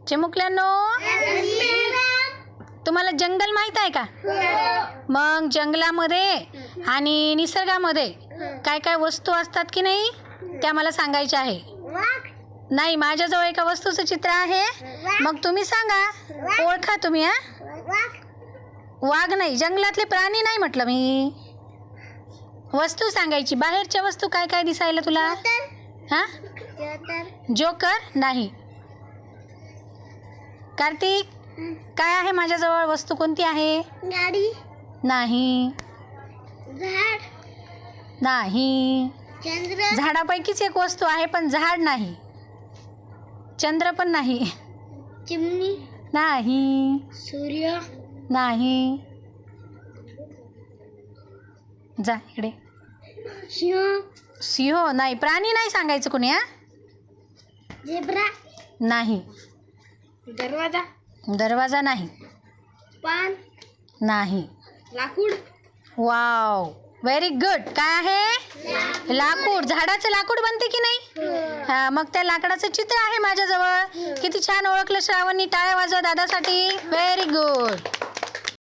चिमुकल्यांनो, तुम्हाला जंगल माहित आहे का? मग जंगलामध्ये आणि निसर्गामध्ये काय काय वस्तू असतात की नाही, त्या मला सांगायच्या आहे. नाही, माझ्याजवळ एका वस्तूचं चित्र आहे, मग तुम्ही सांगा, ओळखा तुम्ही. वाघ नाही, जंगलातले प्राणी नाही म्हटलं मी. वस्तू सांगायची, बाहेरच्या वस्तू काय काय दिसायला तुला? हा, जोकर नाही. कार्तिक, काय आहे माझ्याजवळ वस्तू? कोणती आहे? गाडी नाही. झाड नाही. चंद्र झाडापैकीच एक वस्तू आहे, पण झाड नाही. चंद्र पण नाही. चिमणी नाही. सूर्य नाही. जा इकडे. सिंह सिंह नाही. प्राणी नाही सांगायचं कोणी. हा, झेब्रा नाही. दरवाजा दरवाजा नाही. पान नाही. लाकूड वाव, व्हेरी गुड. काय आहे? लाकूड. झाडाचं लाकूड बनते की नाही? हा, मग त्या लाकडाचं चित्र आहे माझ्याजवळ. किती छान ओळखलं श्रावणी. टाळ्या वाजवा दादासाठी. Very good.